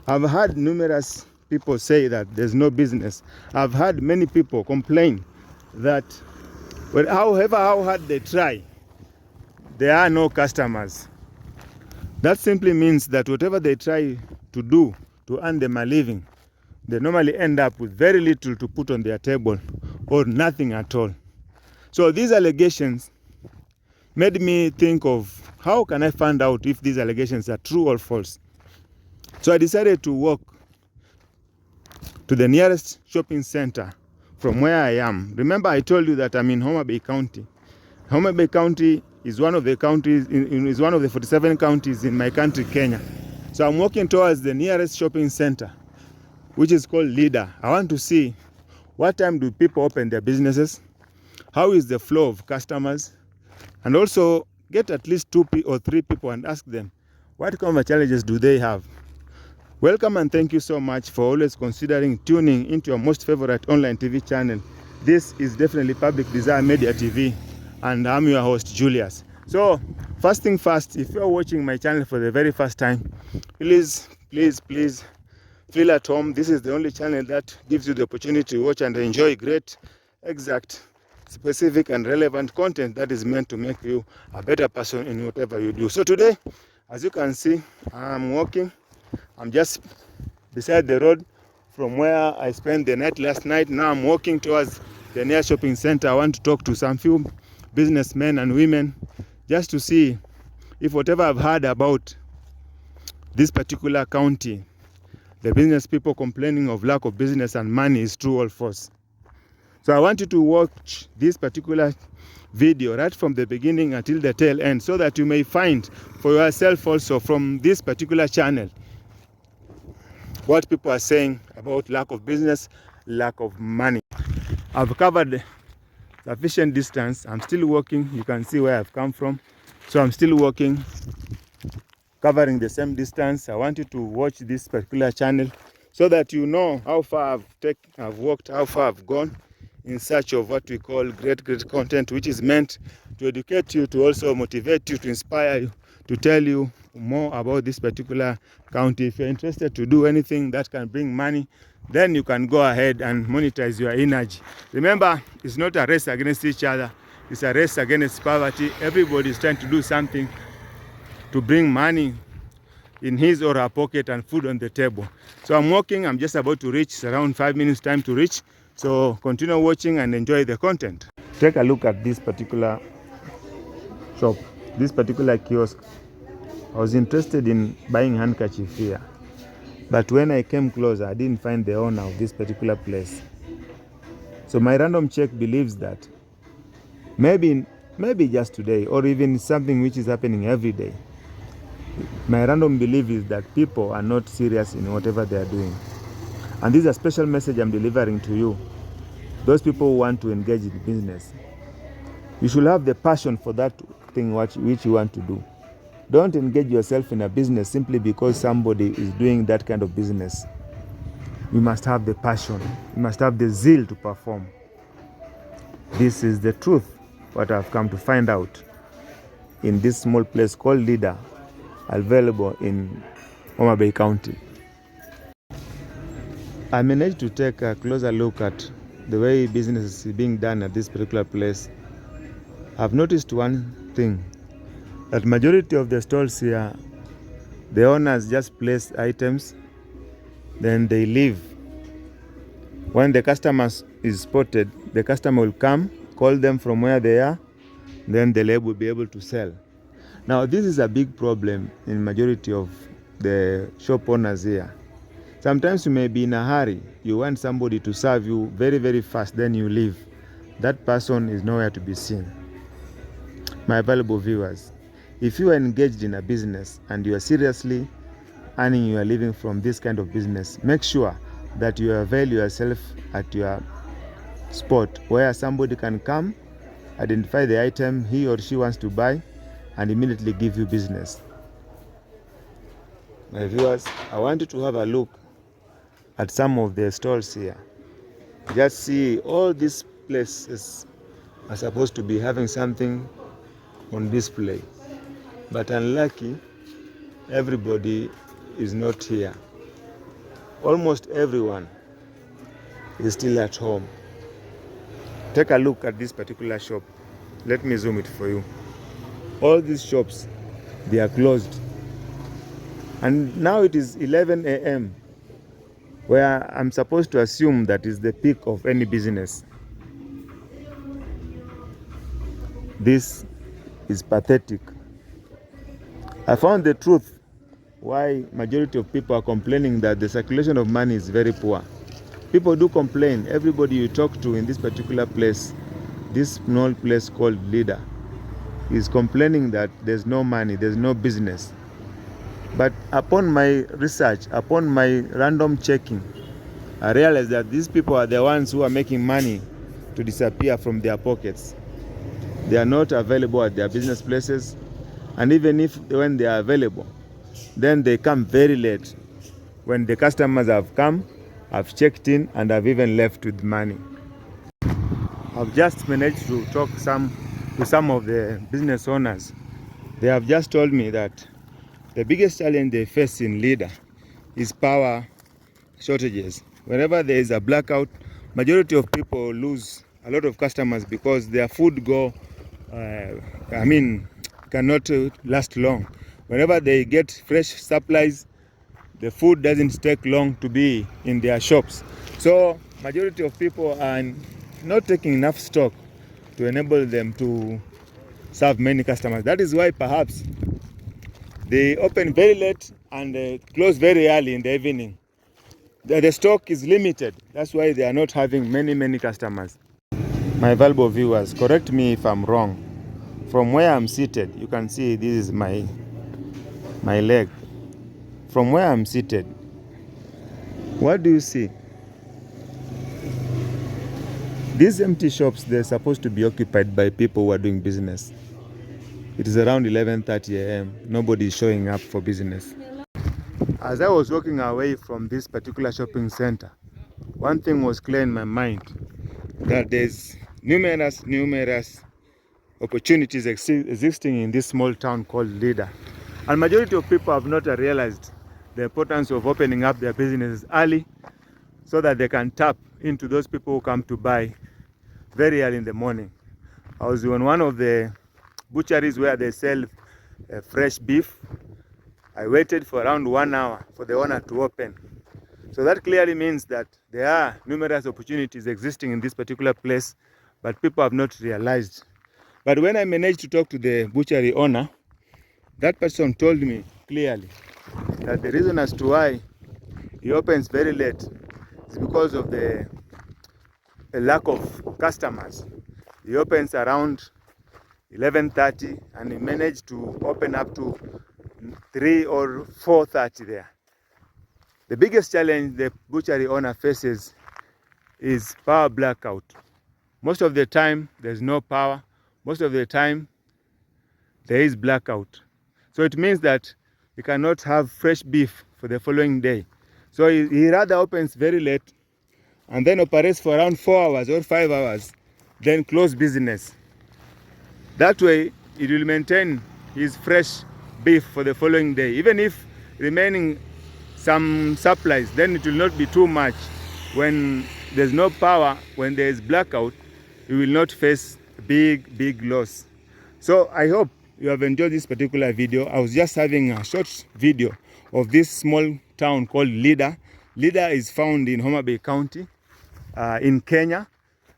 I've heard numerous people say that there's no business. I've heard many people complain that however how hard they try, there are no customers. That simply means that whatever they try to do to earn them a living, they normally end up with very little to put on their table or nothing at all. So these allegations made me think of how can I find out if these allegations are true or false. So I decided to walk to the nearest shopping center from where I am. Remember, I told you that I'm in Homa Bay County. Homa Bay County is one of the counties, is one of the 47 counties in my country, Kenya. So I'm walking towards the nearest shopping center, which is called LIDA. I want to see what time do people open their businesses, how is the flow of customers, and also get at least 2 or 3 people and ask them what kind of challenges do they have. Welcome and thank you so much for always considering tuning into your most favorite online TV channel. This is definitely Public Desire Media TV, and I'm your host, Julius. So, first thing first, if you're watching my channel for the very first time, please feel at home. This is the only channel that gives you the opportunity to watch and enjoy great, exact, specific and relevant content that is meant to make you a better person in whatever you do. So today, as you can see, I'm walking. I'm just beside the road from where I spent the night last night. Now I'm walking towards the near shopping center. I want to talk to some few businessmen and women just to see if whatever I've heard about this particular county, the business people complaining of lack of business and money, is true or false. So I want you to watch this particular video right from the beginning until the tail end, so that you may find for yourself also from this particular channel what people are saying about lack of business, lack of money. I've covered sufficient distance. I'm still walking. You can see where I've come from. So I'm still walking, covering the same distance. I want you to watch this particular channel so that you know how far I've walked, how far I've gone in search of what we call great content, which is meant to educate you, to also motivate you, to inspire you, to tell you more about this particular county. If you're interested to do anything that can bring money, then you can go ahead and monetize your energy. Remember, it's not a race against each other. It's a race against poverty. Everybody is trying to do something to bring money in his or her pocket and food on the table. So I'm walking. I'm just about to reach. It's around 5 minutes time to reach. So continue watching and enjoy the content. Take a look at this particular shop, this particular kiosk. I was interested in buying handkerchief here, but when I came closer, I didn't find the owner of this particular place. So my random check believes that maybe just today, or even something which is happening every day. My random belief is that people are not serious in whatever they are doing. And this is a special message I'm delivering to you, those people who want to engage in business. You should have the passion for that thing which you want to do. Don't engage yourself in a business simply because somebody is doing that kind of business. You must have the passion. You must have the zeal to perform. This is the truth, what I've come to find out in this small place called LIDA, available in Homa Bay County. I managed to take a closer look at the way business is being done at this particular place. I've noticed one thing, that majority of the stalls here, the owners just place items, then they leave. When the customer is spotted, the customer will come, call them from where they are, then the label will be able to sell. Now this is a big problem in majority of the shop owners here. Sometimes you may be in a hurry, you want somebody to serve you very, very fast, then you leave. That person is nowhere to be seen. My valuable viewers, if you are engaged in a business and you are seriously earning your living from this kind of business, make sure that you avail yourself at your spot where somebody can come, identify the item he or she wants to buy, and immediately give you business. My viewers, I want you to have a look at some of the stalls here. Just see, all these places are supposed to be having something on display, but unlucky, everybody is not here. almost everyone is still at home. Take a look at this particular shop. Let me zoom it for you. All these shops, they are closed. And now it is 11 a.m. where I'm supposed to assume that is the peak of any business. This is pathetic. I found the truth why majority of people are complaining that the circulation of money is very poor. People do complain. Everybody you talk to in this particular place, this small place called LIDA, is complaining that there's no money, there's no business. But upon my research, upon my random checking, I realized that these people are the ones who are making money to disappear from their pockets. They are not available at their business places, and even if when they are available, then they come very late. When the customers have come, have checked in, and have even left with money. I've just managed to talk to some of the business owners. They have just told me that the biggest challenge they face in LIDA is power shortages. Whenever there is a blackout, majority of people lose a lot of customers because their food cannot last long. Whenever they get fresh supplies, the food doesn't take long to be in their shops. So majority of people are not taking enough stock to enable them to serve many customers. That is why perhaps they open very late and close very early in the evening. The stock is limited. That's why they are not having many customers. My valuable viewers, correct me if I'm wrong. From where I'm seated, you can see this is my leg. From where I'm seated, what do you see? These empty shops, they're supposed to be occupied by people who are doing business. It is around 11:30 a.m. Nobody is showing up for business. As I was walking away from this particular shopping center, one thing was clear in my mind, that there's numerous opportunities existing in this small town called LIDA. And majority of people have not realized the importance of opening up their businesses early so that they can tap into those people who come to buy very early in the morning. I was on one of the butcheries where they sell fresh beef. I waited for around 1 hour for the owner to open. So that clearly means that there are numerous opportunities existing in this particular place, but people have not realized. But when I managed to talk to the butchery owner, that person told me clearly that the reason as to why he opens very late is because of the lack of customers. He opens around 11:30 and he managed to open up to 3 or 4:30 there. The biggest challenge the butchery owner faces is power blackout. Most of the time there's no power. Most of the time there is blackout. So it means that you cannot have fresh beef for the following day. So he rather opens very late and then operates for around 4 hours or 5 hours, then close business. That way it will maintain his fresh beef for the following day. Even if remaining some supplies, then it will not be too much. When there's no power, when there is blackout, you will not face big loss. So I hope you have enjoyed this particular video. I was just having a short video of this small town called LIDA. LIDA is found in HOMA Bay County in Kenya.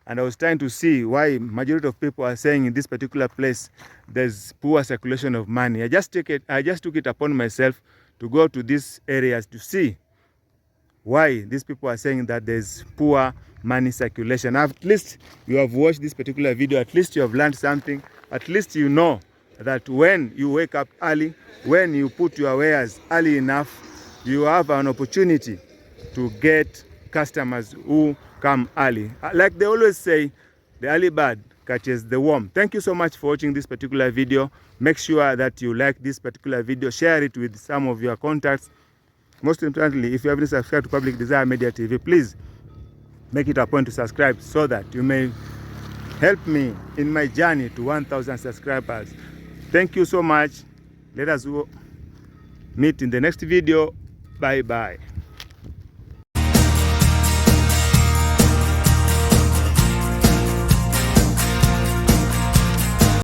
And I was trying to see why majority of people are saying in this particular place there's poor circulation of money. I just took it upon myself to go to these areas to see why these people are saying that there's poor money circulation. At least you have watched this particular video, at least you have learned something, at least you know that when you wake up early, when you put your wares early enough, you have an opportunity to get customers who come early. Like they always say, the early bird catches the worm. Thank you so much for watching this particular video. Make sure that you like this particular video, share it with some of your contacts. Most importantly, if you haven't subscribed to Public Desire Media TV, please make it a point to subscribe so that you may help me in my journey to 1,000 subscribers. Thank you so much. Let us meet in the next video. Bye bye.